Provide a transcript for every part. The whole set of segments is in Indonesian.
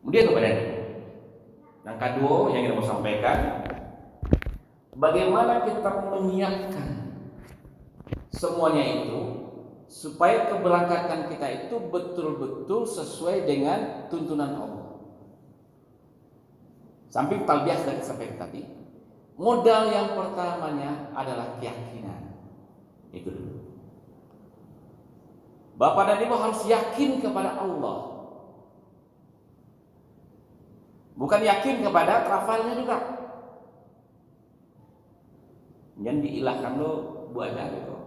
Kemudian kepada yang kedua yang kita mau sampaikan, bagaimana kita menyiapkan semuanya itu supaya keberangkatan kita itu betul-betul sesuai dengan tuntunan Allah. Samping talbiyah sudah disampaikan tadi, modal yang pertamanya adalah keyakinan. Itu dulu. Bapak dan Ibu harus yakin kepada Allah. Bukan yakin kepada travelnya juga. Jangan diilahkan lo buat aja gitu.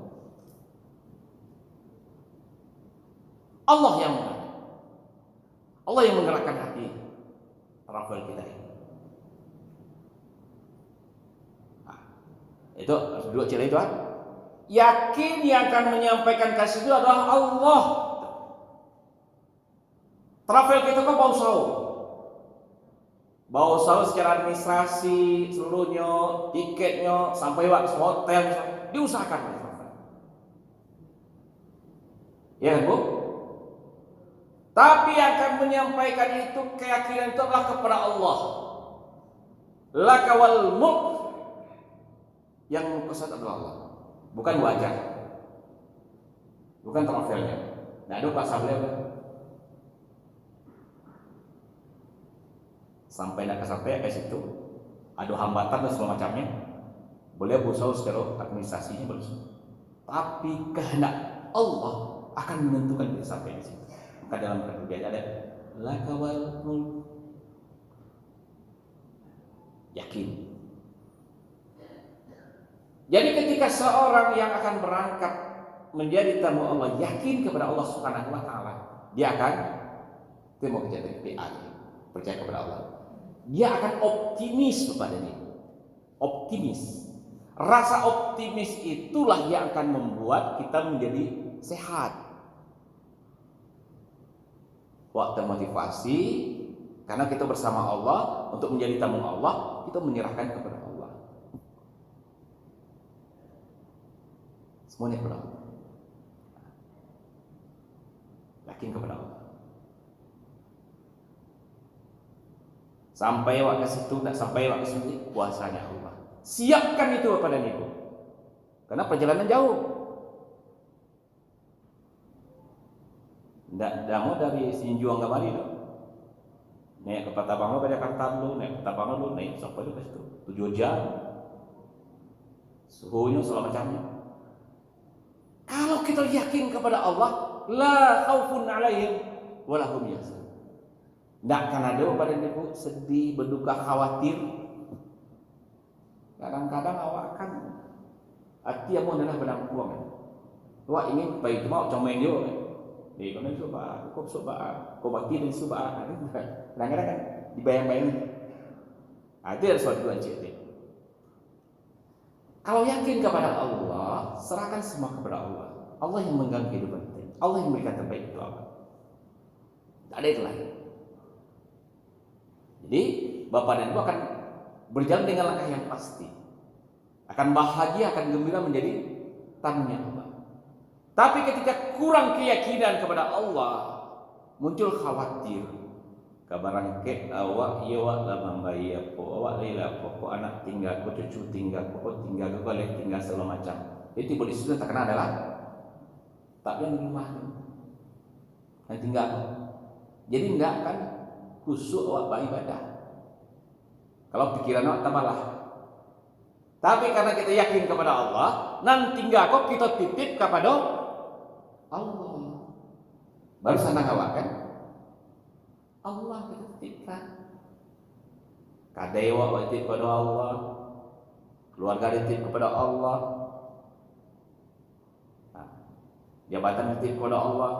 Allah yang menggerakkan hati travel kita ini. Nah, itu dua ciri itu. Yakin yang akan menyampaikan kasih itu adalah Allah. Travel kita kok bau saus secara administrasi seluruhnya, tiketnya sampai waktu hotel diusahakan. Ya kan Bu? Tapi yang akan menyampaikan itu keyakinan itu adalah kepada Allah. Laka wal mulk, yang mengkesat adalah Allah, bukan wajah, bukan travelnya. Nah, ada Pak Sablem sampai nak sampai ke situ, ada hambatan dan segala macamnya, boleh berusaha secara administrasinya berusaha. Tapi kehendak Allah akan menentukan kita sampai di situ. Maka dalam kebiasaan ada laka wal mulk, yakin. Jadi ketika seorang yang akan berangkat menjadi tamu Allah yakin kepada Allah Subhanahu wa taala, dia akan mau kerja PA, percaya kepada Allah. Dia akan optimis kepadanya. Optimis. Rasa optimis itulah yang akan membuat kita menjadi sehat. Waktu motivasi, karena kita bersama Allah untuk menjadi tamu Allah, kita menyerahkan kepada Allah. Semuanya kepada Allah. Yakin kepada Allah. Sampai waktu situ, tak sampai waktu situ, kuasanya Allah. Siapkan itu Bapak dan Ibu. Karena perjalanan jauh. Tidak mau dari Sinjuang ke Bali. Naik ke Patabang pada Jakarta dulu, naik ke Patabang dulu, naik sampai ke situ 7 jam. Suhunya segala macamnya. Kalau kita yakin kepada Allah, la khaufun alaihim wa lahum yahzanun. Tidak akan ada pada Ibu sedih, berduka, khawatir. Kadang-kadang awak akan hati yang adalah benang puang. Wah ingin baik mau comel dia. Ni kau nak cuba, kau bagi dan cuba. Kadang-kadang kan dibayang-bayang. Ada sesuatu yang ciri. Kalau yakin kepada Allah, serahkan semua kepada Allah. Allah yang memegang kehidupan kita. Allah yang memberikan terbaik itu Allah. Tak ada itu lain. Jadi Bapak dan Ibu akan berjalan dengan langkah yang pasti. Akan bahagia, akan gembira menjadi tamunya Allah. Tapi ketika kurang keyakinan kepada Allah, muncul khawatir. Kabaran ke awak iya wak lamang bayi apa awak lila apa anak tinggal, ko cucu tinggal, ko tinggal, ko boleh tinggal segala macam. Itu boleh sudah tak kena adalah tak yang rumah yang tinggal. Jadi enggak akan khusyuk awak beribadah. Kalau pikiran awak tambahlah. Tapi karena kita yakin kepada Allah, nanti enggak kok kita titip kepada Allah. Baru senang awak kan? Allah kita titipkan. Kadai awak titip kepada Allah, keluarga titip kepada Allah, jabatan titip kepada Allah.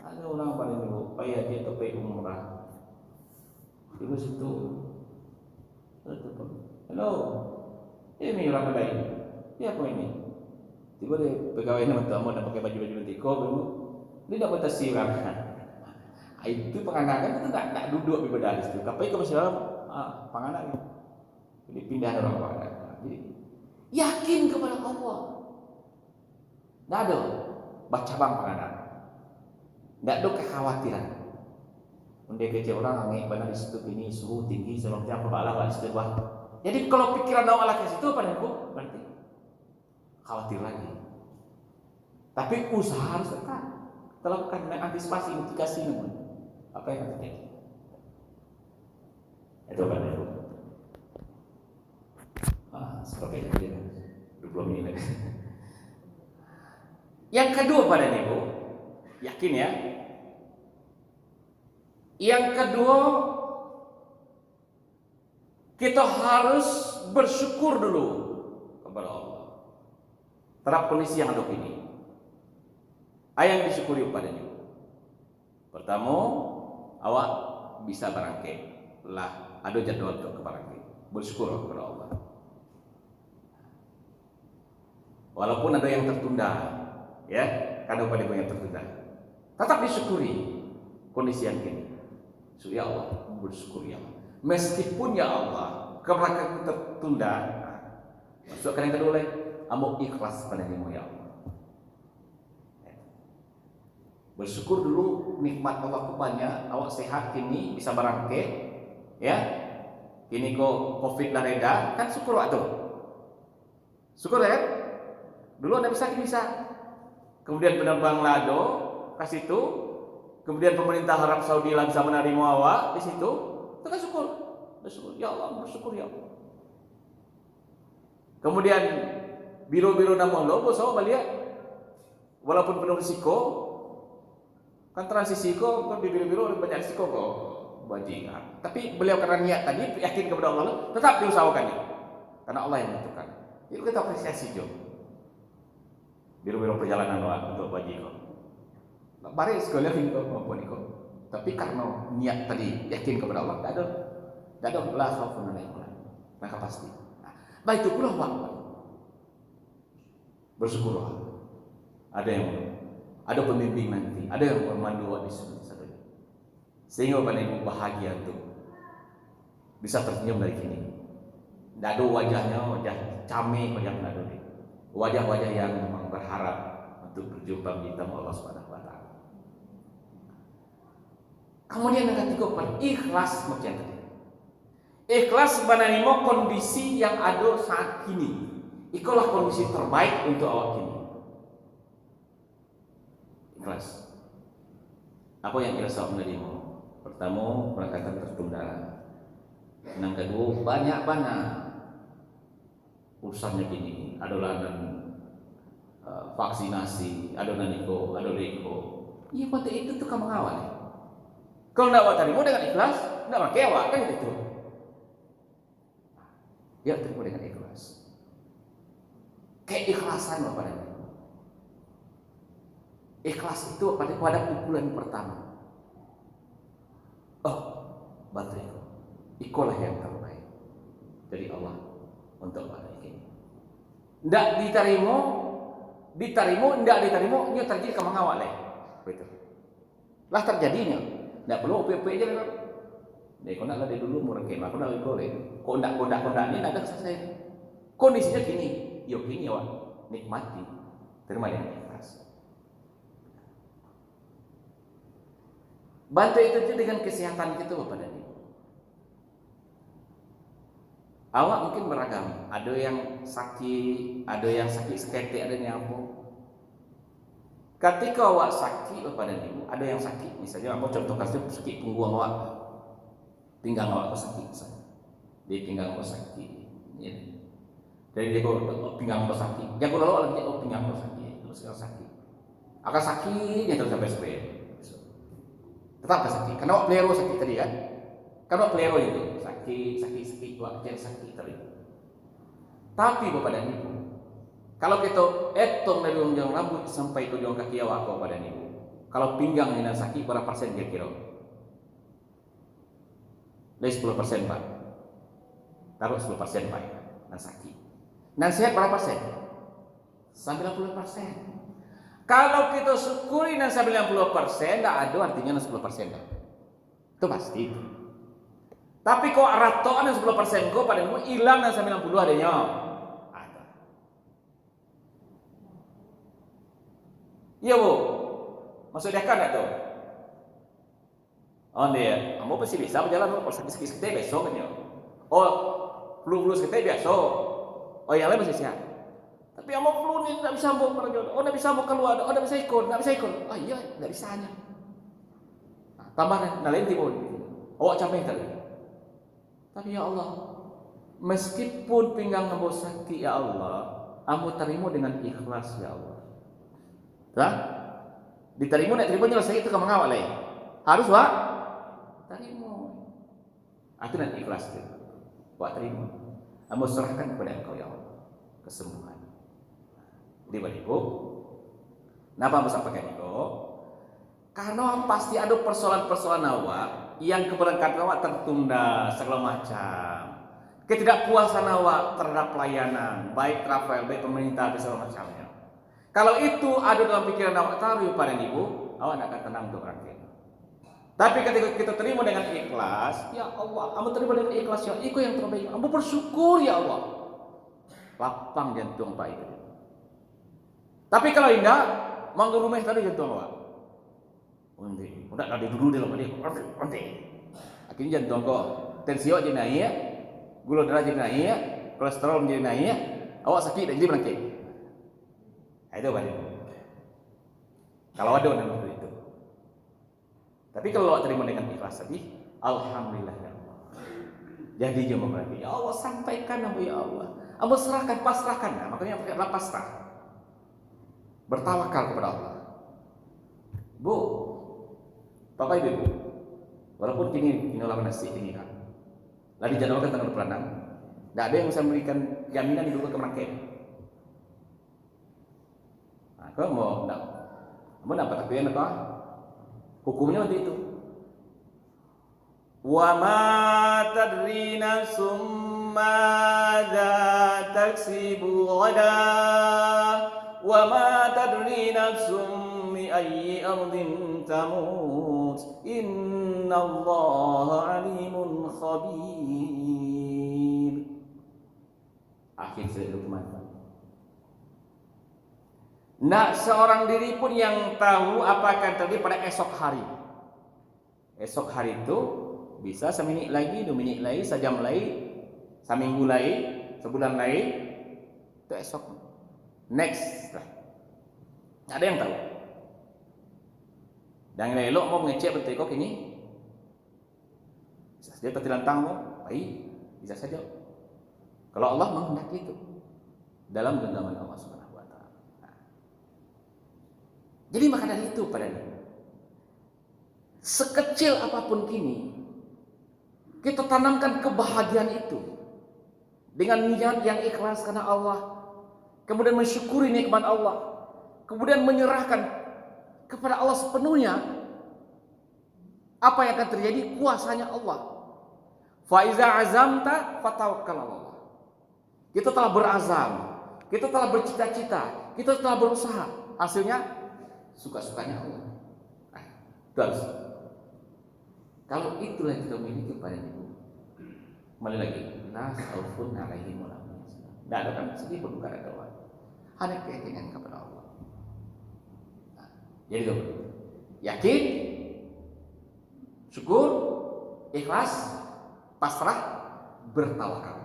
Ada orang paling dulu, payah dia pergi umrah. Di situ, halo, ini orang lain. Dia apa ini? Tiba dia pegawai nama tamu dan pakai baju tiko, dia tak patah siram. Itu pengandakan itu tak duduk ibadah di situ. Tapi kalau masih dalam pengandakan, jadi pindah orang pengandakan. Jadi yakin kepada Allah. Tidak ada baca bang pengandakan. Tidak ada kekhawatiran. Dia kecil orang angin benar di situ ini suhu tinggi sebab apa balah di situ bah. Jadi kalau pikiran awak ke situ pada ibu berarti khawatir lagi. Tapi usaha harus tetap lakukan antisipasi mitigasi namun apa yang terjadi. Itu kan ibu. Seperti itu 20 menit. Yang kedua pada ibu, yakin ya. Yang kedua, kita harus bersyukur dulu kepada Allah terhadap kondisi yang ada ini. Yang disyukuri padanya. Pertama, awak bisa berangkat. Lah, ada jadwal untuk berangkat. Bersyukur kepada Allah. Walaupun ada yang tertunda, ya, kadang pada yang tertunda. Tetap disyukuri kondisi yang ini. Ya Allah, bersyukur ya Allah. Meskipun ya Allah, keberangkatan tertunda, masukkan yang kedua lagi, amuk ikhlas pada dirimu ya Allah. Bersyukur dulu nikmat Allah banyak, awak sehat kini bisa berangkat, ya. Kini kok Covid dah reda, kan syukur waktu. Syukur ya. Dulu anda bisa, kini bisa. Kemudian penerbang lado ke situ. Kemudian pemerintah Arab Saudi lah bisa menerima awak di situ. Itu kan syukur. Bersyukur ya Allah, bersyukur ya Allah. Kemudian biro-biro nama Allah, bos awak balik. Walaupun penuh risiko, kan transisi kok kan di biro-biro banyak risiko kok bajingan. Tapi beliau karena niat tadi yakin kepada Allah, tetap diusahakannya. Karena Allah yang menentukan. Itu kita apresiasi jo. Biro-biro perjalanan awak untuk bajingan. Barang sekolah itu maupun itu. Tapi karena niat tadi yakin kepada Allah, tidak ada lah khaufun alaihim. Maka pasti. Baik itu pula Pak. Bersyukurlah. Ada pembimbing nanti, ada yang memandu di sini. Sehingga pada ibu bahagia tuh bisa tersenyum dari sini. Tidak ada wajahnya, wajah camik, wajah menado. Wajah-wajah yang memang berharap untuk berjumpa kita sama Allah Subhanahu wa taala. Kemudian yang ketiga, ikhlas macam tadi. Ikhlas menerima kondisi yang ada saat ini. Itulah kondisi terbaik untuk awak kini. Ikhlas. Apa yang ikhlas awak menerima? Pertama, berangkatan tertunda. Yang kedua, banyak-banyak urusannya gini. Ada lanan vaksinasi, ada naniko, ada reko. Iya, pada itu tuh kamu mengawal. Kalau tidak awak terima dengan ikhlas, tidak pakai awak kan itu. Ya terima dengan ikhlas. Keikhlasan apa namanya? Ikhlas itu pada pukulan pertama. Oh, bateriku. Ikulah yang terbaik dari Allah untuk pada ini. Tidak diterima, tidak diterima, ini terjadi ke mengawal betul. Lah terjadinya. Tidak perlu OPP aja lah. Dia kau nak dari dulu murah kemah, kau nak boleh. Kau nak ini ada selesai. Kondisinya gini, yuk gini awak nikmati, terima dengan ikhlas. Bantu itu dengan kesehatan kita Bapak dan Ibu. Awak mungkin beragam, ada yang sakit, seketik, ada yang apa. Ketika awak sakit Bapak dan Ibu, ada yang sakit, misalnya aku contoh kasus sakit punggung awak, pinggang awak sakit, dia pinggang awak sakit, ya. Jadi dia kalau pinggang awak sakit, dia kalau lagi pinggang awak sakit, terus sakit, akan sakitnya terus sampai sepuluh. Tetap sakit, karena awak pelero sakit tadi kan, karena awak pelero itu sakit, awak kecil sakit tadi. Tapi Bapak dan Ibu, kalau kita hitung dari ujung rambut sampai ke ujung kaki awak Bapak dan Ibu, kalau pinggang ini sakit berapa persen kira-kira? Dari 10% Pak. Taruh 10% Pak, dan sakit. Dan sehat berapa persen? 90%. Kalau kita syukuri dan 90%, tidak ada artinya 10%. Itu pasti. Tapi kok ratoan 10% kok pada mau hilang dan 90 adanya. Ada. Iya Bu. Masuk dia kan tuh? Oh dia, kamu pasti bisa berjalan. Kalau sakit-sakit kita besok kan ya. Oh, flu kita biasa. Oh yang lain masih sehat. Tapi yang mau flu ini tidak bisa mau pergi. Oh tidak bisa mau keluar. Oh tidak bisa ikut, tidak bisa ikut. Oh iya, tidak bisa hanya. Nah, tambah lain timun. Awak capek tadi. Tapi ya Allah, meskipun pinggang kamu sakit ya Allah, kamu terima dengan ikhlas ya Allah. Dah? Diterima nak terima nyelesai itu kamu ngawal lain. Harus wak terima. Itu nanti ikhlas itu. Wak terima. Kamu serahkan kepada Engkau ya Allah kesembuhan. Jadi Bapak Ibu, kenapa kamu sampaikan itu? Karena pasti ada persoalan-persoalan awak yang keberangkatan awak tertunda segala macam. Ketidakpuasan awak terhadap pelayanan, baik travel, baik pemerintah, segala macamnya. Kalau itu ada dalam pikiran awak taruh pada Ibu, awak tidak akan tenang untuk rakyat. Tapi ketika kita terima dengan ikhlas, ya Allah, kamu terima dengan ikhlas ya, itu yang terbaik. Kamu bersyukur ya Allah. Lapang jantung Pak itu. Tapi kalau indah, mangga rumah tadi jantung awak. Nanti, udah tadi dulu dalam dia, nanti. Akhirnya jantung kok, tensi awak jadi naik, gula darah jadi naik, kolesterol jadi naik, awak sakit dan jadi berangkit. Nah, itu Pak. Kalau ada orang seperti itu. Tapi kalau awak terima dengan ikhlas tadi, alhamdulillah ya Allah. Jadi dia berarti, ya Allah sampaikan nama ya Allah. Allah serahkan, pasrahkan. Nah, makanya pakai pasrah. Bertawakal kepada Allah. Bu, Bapak Ibu, walaupun kini ulang nasi ini kan, lah dijadwalkan tanggal 26, tidak ada yang bisa memberikan jaminan di dulu ke Merangkai. Nah, kalau mau dapat tapi apa? Hukumnya waktu itu. Wa ma tadri nafsum madza taksibu ghada wa ma tadri nafsum bi ayyi ardin tamut innallaha alimun khabir. Akhir surat Luqman. Nak seorang diri pun yang tahu apa akan terjadi pada esok hari. Esok hari itu bisa semenit lagi, 2 menit lagi, sejam lagi, seminggu lagi, sebulan lagi, itu esok. Next lah. Ada yang tahu. Dan yang elok mau mengecek betul kok ini. Bisa saja tertilantang mau, baik, bisa saja. Kalau Allah menghendaki itu dalam genggaman Allah Subhanahu wa taala. Jadi maka dari itu padanya, sekecil apapun kini, kita tanamkan kebahagiaan itu dengan niat yang ikhlas karena Allah, kemudian mensyukuri nikmat Allah, kemudian menyerahkan kepada Allah sepenuhnya. Apa yang akan terjadi? Kuasanya Allah. Fa iza azamta fatawakkal Allah. Kita telah berazam, kita telah bercita-cita, kita telah berusaha. Hasilnya suka-sukanya Allah. Nah, itu harus. Kalau itulah yang kita miliki pada Ibu, kembali lagi, la khaufun alaihim wa la hum yahzanun. Tidak ada kami sedih pun bukan ada orang. Hanya keyakinan kepada Allah. Nah, jadi itu, yakin, syukur, ikhlas, pasrah, bertawakal.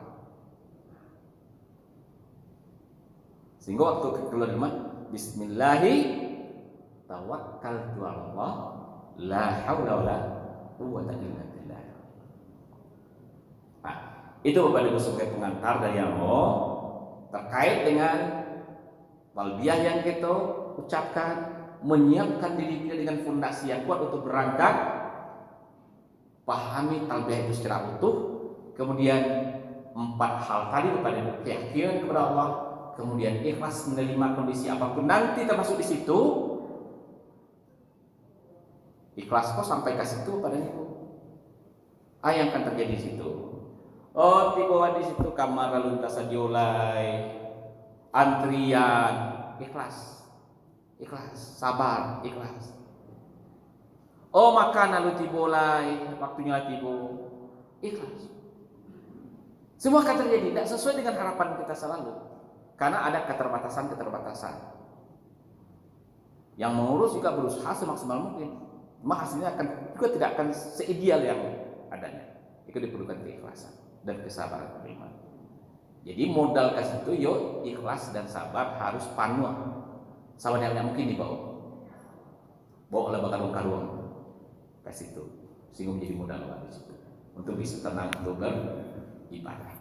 Sehingga waktu keluar rumah, Bismillahi tawakkaltu 'ala Allah, la haula wala quwwata illa billah. Nah, itu Bapak Ibu sebagai pengantar dari Allah terkait dengan talbiyah yang kita ucapkan, menyiapkan diri kita dengan fondasi yang kuat untuk berangkat. Pahami talbiyah itu secara utuh, kemudian 4 hal tadi kepada keyakinan kepada Allah, kemudian ikhlas menerima kondisi apapun nanti termasuk di situ. Ikhlas kok sampai ke situ padanya. Yang akan terjadi di situ. Oh, tiba di situ kamar lalu lintas diulai, antrian, ikhlas, sabar, ikhlas. Oh, makan lalu tibolai, waktunya tibo, ikhlas. Semua akan terjadi, tidak sesuai dengan harapan kita selalu, karena ada keterbatasan. Yang mengurus juga berusaha semaksimal mungkin. maka hasilnya juga tidak akan seideal yang adanya. Itu diperlukan keikhlasan dan kesabaran beriman. Jadi modal ke situ yo ikhlas dan sabar harus panuh. Sabarnya mungkin dibawa. Bawa bakal karuang ke situ. Sehingga menjadi modal di situ untuk bisa tenang untuk beribadah.